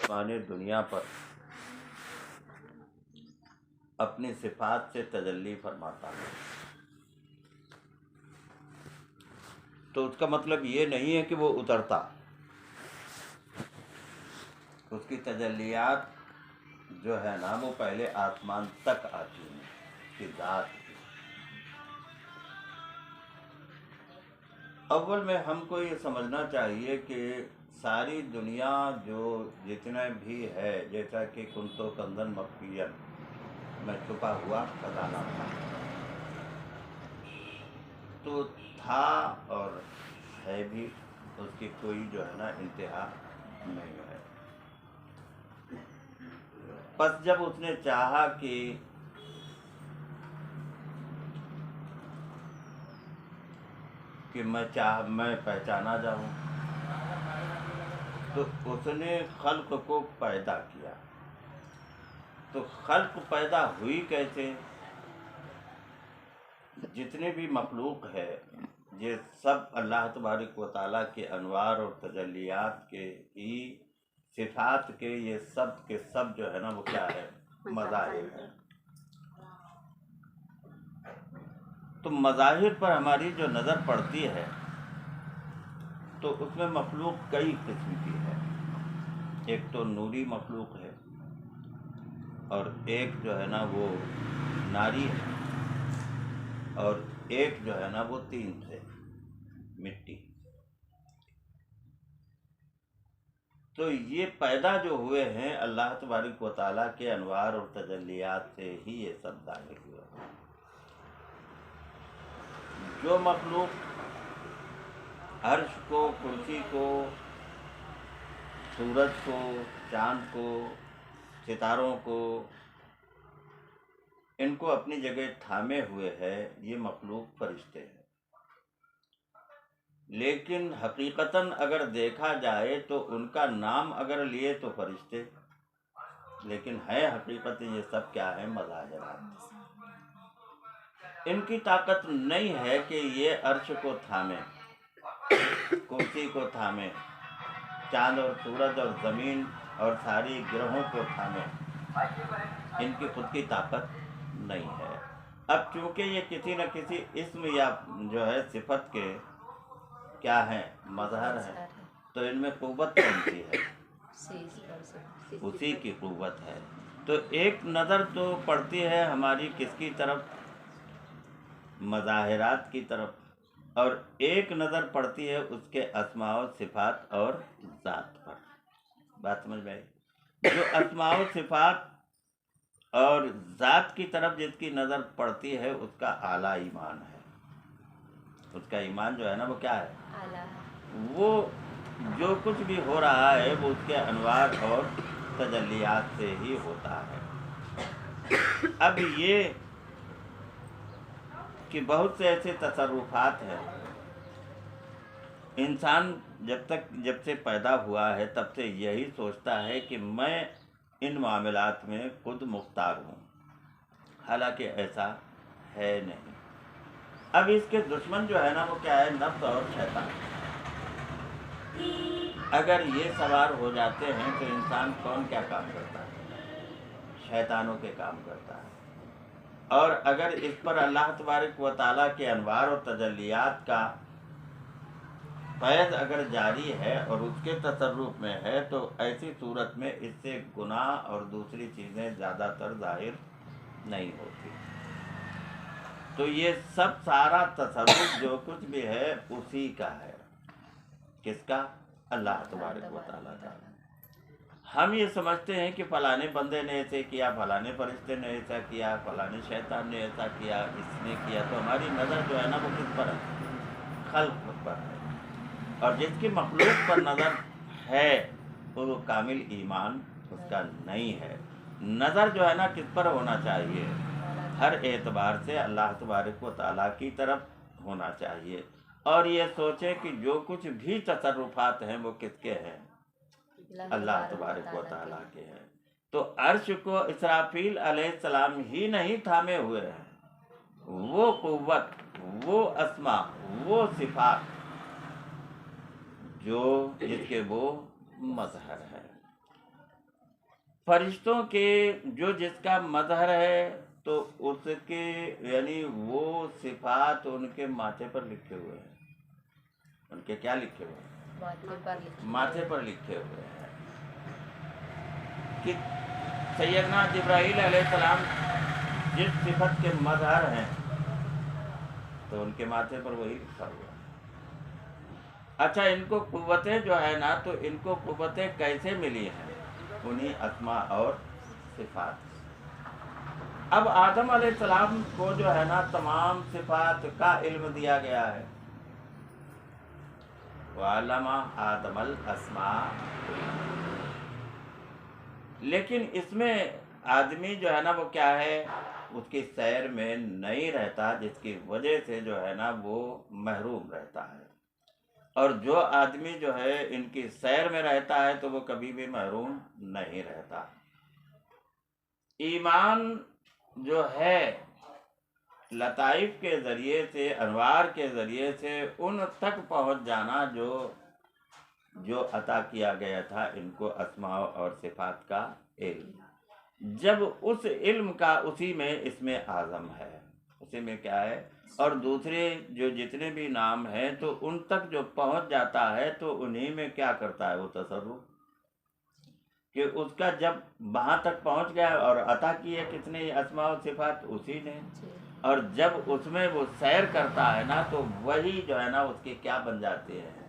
آسمان دنیا پر اپنی صفات سے تجلی فرماتا ہے، تو اس کا مطلب یہ نہیں ہے کہ وہ اترتا، اس کی تجلیات جو ہے نا وہ پہلے آسمان تک آتی ہیں، اس کی ذات کی۔ اول میں ہم کو یہ سمجھنا چاہیے کہ ساری دنیا جو جتنا بھی ہے، جیسا کہ کنتو کنزن مخفیا میں چھپا ہوا خزانہ تھا، تو تھا اور ہے بھی، اس کی کوئی جو ہے نا انتہا نہیں ہے۔ پس جب اس نے چاہا کہ میں پہچانا جاؤں، تو اس نے خلق کو پیدا کیا۔ تو خلق پیدا ہوئی کیسے؟ جتنے بھی مخلوق ہے یہ سب اللہ تبارک و تعالیٰ کے انوار اور تجلیات کے ہی صفات کے، یہ سب کے سب جو ہے نا وہ کیا ہے؟ مظاہر ہے۔ تو مظاہر پر ہماری جو نظر پڑتی ہے تو اس میں مخلوق کئی قسم کی ہے۔ ایک تو نوری مخلوق ہے، اور ایک جو ہے نا وہ ناری ہے، اور ایک جو ہے نا وہ تین سے مٹی۔ تو یہ پیدا جو ہوئے ہیں اللہ تبارک و تعالیٰ کے انوار اور تجلیات سے ہی یہ سب ظاہر ہوئے ہیں۔ جو مخلوق عرش کو، کرسی کو، سورج کو، چاند کو، ستاروں کو، ان کو اپنی جگہ تھامے ہوئے ہے، یہ مخلوق فرشتے ہیں۔ لیکن حقیقتاً اگر دیکھا جائے تو ان کا نام اگر لیے تو فرشتے، لیکن ہے حقیقت یہ سب کیا ہے؟ مظاہرات۔ ان کی طاقت نہیں ہے کہ یہ عرش کو تھامے، کرسی کو تھامے، چاند اور سورج اور زمین اور ساری گرہوں کو تھامے، ان کی خود کی طاقت نہیں ہے۔ اب چونکہ یہ کسی نہ کسی اسم یا جو ہے صفت کے کیا ہیں؟ مظہر ہیں، تو ان میں قوت کون سی ہے؟ اسی کی قوت ہے۔ تو ایک نظر تو پڑتی ہے ہماری کس کی طرف؟ مظاہرات کی طرف، اور ایک نظر پڑتی ہے اس کے اسماء و صفات اور ذات پر۔ بات سمجھ میں آئی؟ جو اسماء و صفات اور ذات کی طرف جس کی نظر پڑتی ہے اس کا اعلیٰ ایمان ہے، اس کا ایمان جو ہے نا وہ کیا ہے؟ وہ جو کچھ بھی ہو رہا ہے وہ اس کے انوار اور تجلیات سے ہی ہوتا ہے۔ اب یہ کہ بہت سے ایسے تصرفات ہیں، انسان جب سے پیدا ہوا ہے تب سے یہی سوچتا ہے کہ میں ان معاملات میں خود مختار ہوں، حالانکہ ایسا ہے نہیں۔ اب اس کے دشمن جو ہے نا وہ کیا ہے؟ نفس اور شیطان۔ اگر یہ سوار ہو جاتے ہیں تو انسان کون کیا کام کرتا ہے؟ شیطانوں کے کام کرتا ہے۔ اور اگر اس پر اللہ تبارک و تعالیٰ کے انوار و تجلیات کا فیض اگر جاری ہے اور اس کے تصرف میں ہے تو ایسی صورت میں اس سے گناہ اور دوسری چیزیں زیادہ تر ظاہر نہیں ہوتی۔ تو یہ سب سارا تصرف جو کچھ بھی ہے اسی کا ہے۔ کس کا؟ اللہ تبارک و تعالیٰ کا۔ ہم یہ سمجھتے ہیں کہ فلانے بندے نے ایسے کیا، فلانے فرشتے نے ایسا کیا، فلانے شیطان نے ایسا کیا، اس نے کیا، تو ہماری نظر جو ہے نا وہ کس پر ہے؟ خلق پر ہے۔ اور جس کی مخلوق پر نظر ہے وہ کامل ایمان اس کا نہیں ہے۔ نظر جو ہے نا کس پر ہونا چاہیے؟ ہر اعتبار سے اللہ تبارک و تعالیٰ کی طرف ہونا چاہیے، اور یہ سوچے کہ جو کچھ بھی تصرفات ہیں وہ کس کے ہیں؟ اللہ تبارک و تعالیٰ کے ہیں۔ تو عرش کو اسرافیل علیہ السلام ہی نہیں تھامے ہوئے ہیں، وہ قوت، وہ اسماء، وہ صفات جو جس کے وہ مظہر ہے۔ فرشتوں کے جو جس کا مظہر ہے تو اس کے یعنی وہ صفات ان کے ماتھے پر لکھے ہوئے ہیں. ان کے کیا لکھے ہوئے ہیں؟ ماتھے پر لکھے ہوئے ہیں. کہ سیدنا جبرائیل علیہ السلام جس صفت کے مظہر ہیں تو ان کے ماتھے پر وہی لکھا ہوا ہے. اچھا، ان کو قوتیں جو ہے نا تو ان کو قوتیں کیسے ملی ہیں؟ انہی اسماء اور صفات. اب آدم علیہ السلام کو جو ہے نا تمام صفات کا علم دیا گیا ہے. وَعَلَّمَ آدَمَ الْأَسْمَاءَ، لیکن اس میں آدمی جو ہے نا وہ کیا ہے، اس کی سیر میں نہیں رہتا، جس کی وجہ سے جو ہے نا وہ محروم رہتا ہے. اور جو آدمی جو ہے ان کی سیر میں رہتا ہے تو وہ کبھی بھی محروم نہیں رہتا. ایمان جو ہے لطائف کے ذریعے سے، انوار کے ذریعے سے ان تک پہنچ جانا جو عطا کیا گیا تھا ان کو اسماء اور صفات کا علم. جب اس علم کا اسی میں اس میں اعظم ہے، اسی میں کیا ہے، اور دوسرے جو جتنے بھی نام ہیں تو ان تک جو پہنچ جاتا ہے تو انہی میں کیا کرتا ہے وہ تصرف، کہ اس کا جب وہاں تک پہنچ گیا اور عطا کی ہے کتنے اسماء و صفات اسی نے، اور جب اس میں وہ سیر کرتا ہے نا تو وہی جو ہے نا اس کے کیا بن جاتے ہیں،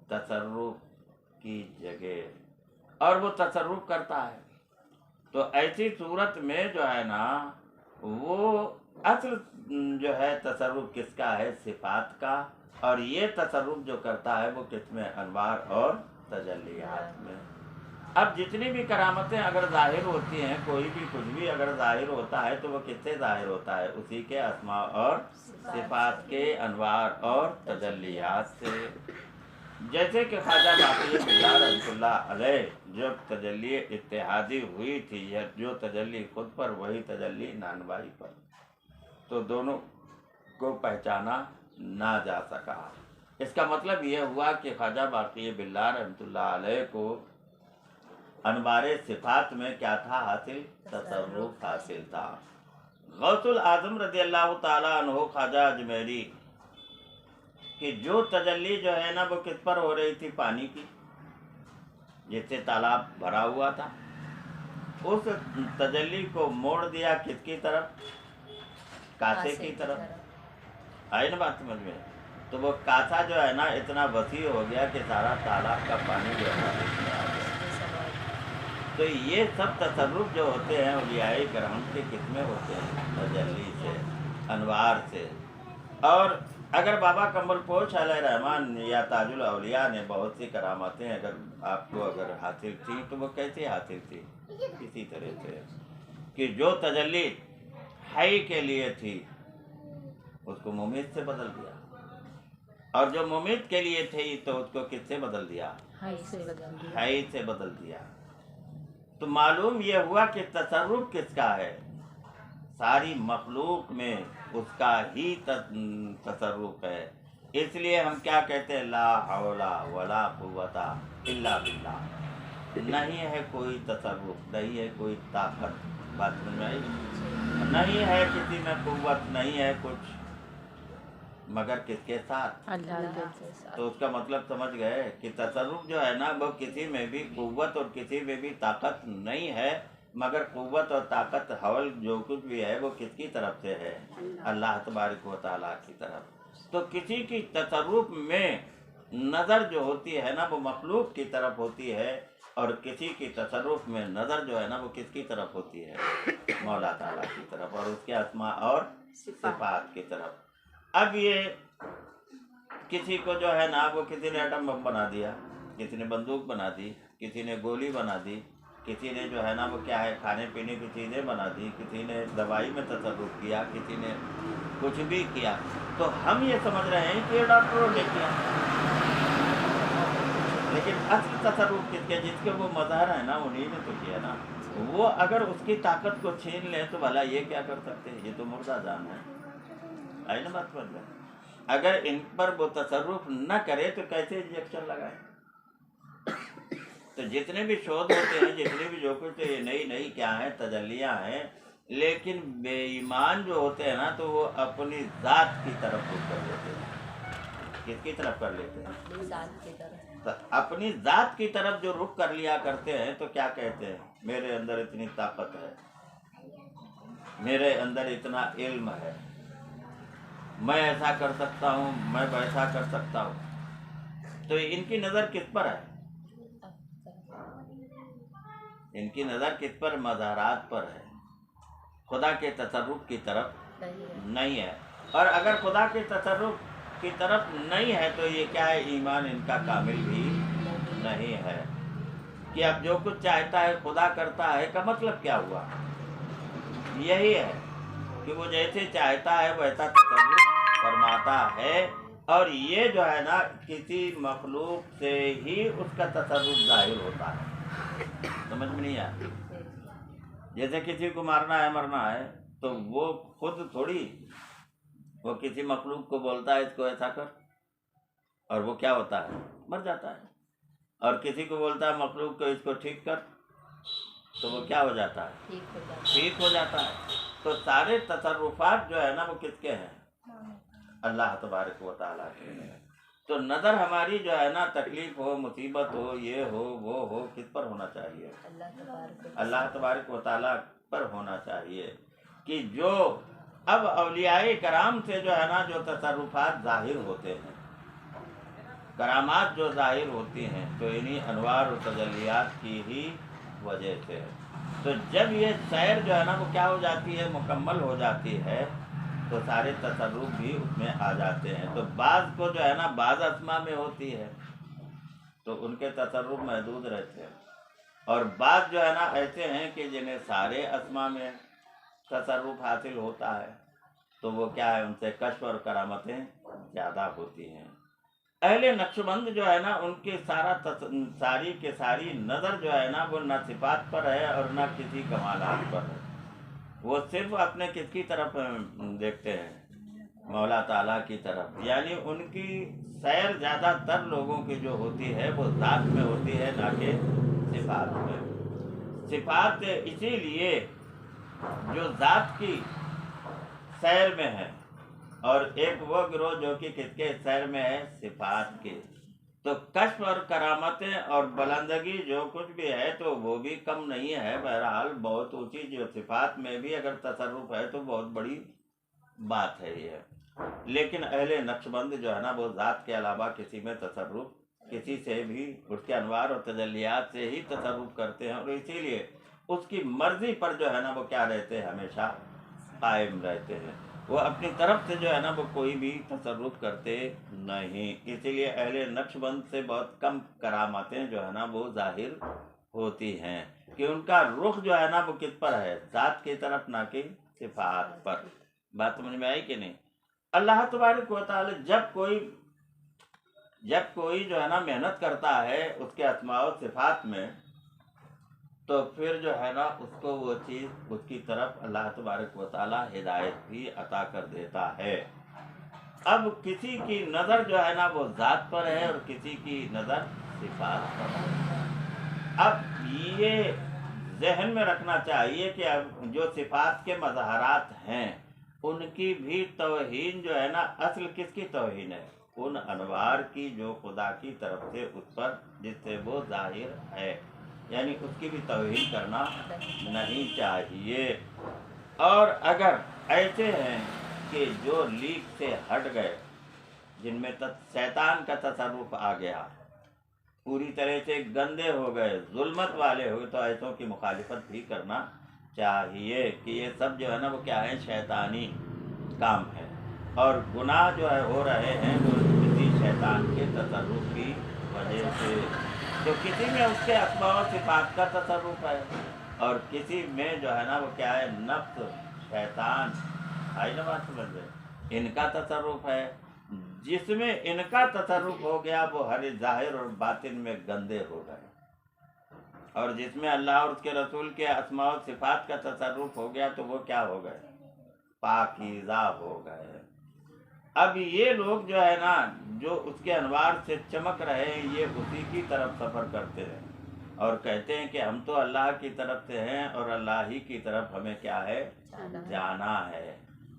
تصرف کی جگہ، اور وہ تصرف کرتا ہے. تو ایسی صورت میں جو ہے نا وہ اصل جو ہے تصرف کس کا ہے، صفات کا، اور یہ تصرف جو کرتا ہے وہ کس میں، انوار اور تجلیات میں. اب جتنی بھی کرامتیں اگر ظاہر ہوتی ہیں، کوئی بھی کچھ بھی اگر ظاہر ہوتا ہے تو وہ کس سے ظاہر ہوتا ہے، اسی کے اسماء اور صفات کے انوار اور تجلیات سے. جیسے کہ خواجہ باقی باللہ رحمۃ اللہ علیہ جب تجلی اتحادی ہوئی تھی، جو تجلی خود پر وہی تجلی نانوائی پر، تو دونوں کو پہچانا نہ جا سکا. اس کا مطلب یہ ہوا کہ خواجہ باقی باللہ رحمۃ اللہ علیہ کو انوار صفات میں کیا تھا حاصل، تصرف حاصل تھا. غوث الاعظم رضی اللہ تعالیٰ عنہ خواجہ اجمیری کہ جو تجلی جو ہے نا وہ کس پر ہو رہی تھی، پانی کی، جس سے تالاب بھرا ہوا تھا، اس تجلی کو موڑ دیا کس کی طرف، کاسے کی طرف. آئی نا بات سمجھ میں؟ تو وہ کاسا جو ہے نا اتنا وسیع ہو گیا کہ سارا تالاب کا پانی جو ہے اس میں آ گیا. تو یہ سب تصرف جو ہوتے ہیں اولیاء کرام کے کس میں ہوتے ہیں، تجلی سے، انوار سے. اور اگر بابا کمبل پوش علیہ رحمان یا تاج الاولیاء نے بہت سی کرامتیں اگر آپ کو اگر حاصل تھیں تو وہ کیسے حاصل تھی، اسی طرح سے کہ جو تجلی حی کے لیے تھی اس کو ممیت سے بدل دیا، اور جو ممیت کے لیے تھی تو اس کو کس سے بدل دیا، حی سے بدل دیا. تو معلوم یہ ہوا کہ تصرف کس کا ہے، ساری مخلوق میں اس کا ہی تصرف ہے. اس لیے ہم کیا کہتے ہیں، لا حول ولا قوت الا باللہ. نہیں ہے کوئی تصرف، نہیں ہے کوئی طاقت، بات سمجھ میں آئی، نہیں ہے کسی میں قوت، نہیں ہے کچھ، مگر کس کے ساتھ، اللہ. تو اس کا مطلب سمجھ گئے کہ تصرف جو ہے نا وہ کسی میں بھی قوت اور کسی میں بھی طاقت نہیں ہے، مگر قوت اور طاقت حول جو کچھ بھی ہے وہ کس کی طرف سے ہے، اللہ تبارک و تعالیٰ کی طرف. تو کسی کی تصرف میں نظر جو ہوتی ہے نا وہ مخلوق کی طرف ہوتی ہے، اور کسی کی تصرف میں نظر جو ہے نا وہ کس کی طرف ہوتی ہے، مولا تعالیٰ کی طرف، اور اس کے اسماء اور صفات کی طرف. اب یہ کسی کو جو ہے نا وہ کسی نے ایٹم بم بنا دیا، کسی نے بندوق بنا دی، کسی نے گولی بنا دی، کسی نے جو ہے نا وہ کیا ہے کھانے پینے کی چیزیں بنا دی، کسی نے دوائی میں تصرف کیا، کسی نے کچھ بھی کیا. تو ہم یہ سمجھ رہے ہیں کہ یہ ڈاکٹروں نے کیا، لیکن اصل تصرف کس کے، جس کے وہ مظہر ہے نا انہی نے تو کیا نا. وہ اگر اس کی طاقت کو چھین لیں تو بھلا یہ کیا کر سکتے ہیں، یہ تو مردہ جان ہے. آئی نا بات سمجھ میں؟ اگر ان پر وہ تصرف نہ کرے تو کیسے انجیکشن لگائے. تو جتنے بھی شودھ ہوتے ہیں، جتنے بھی جو کچھ یہ نئی نئی کیا ہیں تجلیاں ہیں، لیکن بے ایمان جو ہوتے ہیں نا تو وہ اپنی ذات کی طرف رخ کر لیتے ہیں۔ کس کی طرف کر لیتے ہیں؟ اپنی ذات کی طرف۔ تو اپنی ذات کی طرف جو رخ کر لیا کرتے ہیں تو کیا کہتے ہیں؟ میرے اندر اتنی طاقت ہے، میرے اندر اتنا علم ہے، میں ایسا کر سکتا ہوں، میں ویسا کر سکتا ہوں۔ تو ان کی نظر کس پر ہے؟ ان کی نظر کس پر؟ مظاہرات پر ہے، خدا کے تصرف کی طرف نہیں ہے۔ اور اگر خدا کے تصرف کی طرف نہیں ہے تو یہ کیا ہے؟ ایمان ان کا کامل بھی نہیں ہے۔ کہ اب جو کچھ چاہتا ہے خدا کرتا ہے کا مطلب کیا ہوا؟ یہی ہے کہ وہ جیسے چاہتا ہے ویسا تصرف فرماتا ہے، اور یہ جو ہے نا کسی مخلوق سے ہی اس کا تصرف ظاہر ہوتا ہے۔ سمجھ میں نہیں آیا؟ جیسے کسی کو مارنا ہے مرنا ہے تو وہ خود تھوڑی وہ کسی مخلوق کو بولتا ہے اس کو ایسا کر، اور وہ کیا ہوتا ہے؟ مر جاتا ہے۔ اور کسی کو بولتا ہے مخلوق کو اس کو ٹھیک کر تو وہ کیا ہو جاتا ہے؟ ٹھیک ہو جاتا ہے۔ تو سارے تصرفات جو ہے نا وہ کس کے ہیں؟ اللہ تبارک و تعالیٰ کے ہیں۔ تو نظر ہماری جو ہے نا تکلیف ہو، مصیبت ہو، یہ ہو وہ ہو، کس پر ہونا چاہیے؟ اللہ تبارک و تعالیٰ پر ہونا چاہیے۔ کہ جو اب اولیاء کرام سے جو ہے نا جو تصرفات ظاہر ہوتے ہیں، کرامات جو ظاہر ہوتی ہیں تو انہی انوار و تجلیات کی ہی وجہ سے۔ تو جب یہ سیر جو ہے نا وہ کیا ہو جاتی ہے؟ مکمل ہو جاتی ہے، تو سارے تصرف بھی اس میں آ جاتے ہیں۔ تو بعض کو جو ہے نا بعض اسما میں ہوتی ہے تو ان کے تصرف محدود رہتے ہیں، اور بعض جو ہے نا ایسے ہیں کہ جنہیں سارے اسما میں تصرف حاصل ہوتا ہے تو وہ کیا ہے؟ ان سے کشف اور کرامتیں زیادہ ہوتی ہیں۔ اہل نقشبند جو ہے نا ان کی ساری کے ساری نظر جو ہے نا وہ نہ صفات پر ہے اور نہ کسی کمالات پر ہے، وہ صرف اپنے کس کی طرف دیکھتے ہیں؟ مولا تعالیٰ کی طرف۔ یعنی ان کی سیر زیادہ تر لوگوں کی جو ہوتی ہے وہ ذات میں ہوتی ہے، نہ کہ صفات میں۔ صفات اسی لیے جو ذات کی سیر میں ہے، اور ایک وہ گروہ جو کہ کس کے سیر میں ہے؟ صفات کے۔ تو کشف اور کرامتیں اور بلندگی جو کچھ بھی ہے تو وہ بھی کم نہیں ہے، بہرحال بہت اونچی جو صفات میں بھی اگر تصرف ہے تو بہت بڑی بات ہے یہ۔ لیکن اہل نقشبند جو ہے نا وہ ذات کے علاوہ کسی میں تصرف کسی سے بھی اس کے انوار اور تجلیات سے ہی تصرف کرتے ہیں، اور اسی لیے اس کی مرضی پر جو ہے نا وہ کیا رہتے ہیں؟ ہمیشہ قائم رہتے ہیں۔ وہ اپنی طرف سے جو ہے نا وہ کوئی بھی تصرف کرتے نہیں، اسی لیے اہل نقشبند سے بہت کم کرامتیں جو ہے نا وہ ظاہر ہوتی ہیں، کہ ان کا رخ جو ہے نا وہ کس پر ہے؟ ذات کی طرف، نہ کہ صفات پر۔ بات سمجھ میں آئی کہ نہیں؟ اللہ تبارک و تعالی جب کوئی جو ہے نا محنت کرتا ہے اس کے اسماء و صفات میں، تو پھر جو ہے نا اس کو وہ چیز اس کی طرف اللہ تبارک و تعالی ہدایت بھی عطا کر دیتا ہے۔ اب کسی کی نظر جو ہے نا وہ ذات پر ہے اور کسی کی نظر صفات پر ہے۔ اب یہ ذہن میں رکھنا چاہیے کہ اب جو صفات کے مظاہرات ہیں ان کی بھی توہین جو ہے نا اصل کس کی توہین ہے؟ ان انوار کی جو خدا کی طرف سے اس پر جس سے وہ ظاہر ہے، یعنی اس کی بھی توہین کرنا نہیں چاہیے۔ اور اگر ایسے ہیں کہ جو لیک سے ہٹ گئے، جن میں شیطان کا تصرف آ گیا، پوری طرح سے گندے ہو گئے، ظلمت والے ہوئے، تو ایسوں کی مخالفت بھی کرنا چاہیے کہ یہ سب جو ہے نا وہ کیا ہے؟ شیطانی کام ہے، اور گناہ جو ہے ہو رہے ہیں وہ کسی شیطان کے تصرف کی وجہ سے۔ تو کسی میں اس کے اسماء و صفات کا تصرف ہے، اور کسی میں جو ہے نا وہ کیا ہے؟ نفس، شیطان، آئی نا بات سمجھ گئے؟ ان کا تصرف ہے۔ جس میں ان کا تصرف ہو گیا وہ ہر ظاہر اور باطن میں گندے ہو گئے، اور جس میں اللہ اور اس کے رسول کے اسماء و صفات کا تصرف ہو گیا تو وہ کیا ہو گئے؟ پاکیزہ ہو گئے۔ اب یہ لوگ جو ہے نا جو اس کے انوار سے چمک رہے ہیں، یہ اسی کی طرف سفر کرتے ہیں، اور کہتے ہیں کہ ہم تو اللہ کی طرف سے ہیں اور اللہ ہی کی طرف ہمیں کیا ہے جانا ہے،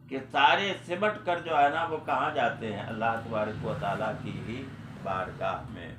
کہ سارے سمٹ کر جو ہے نا وہ کہاں جاتے ہیں؟ اللہ تبارک و تعالیٰ کی ہی بارگاہ میں۔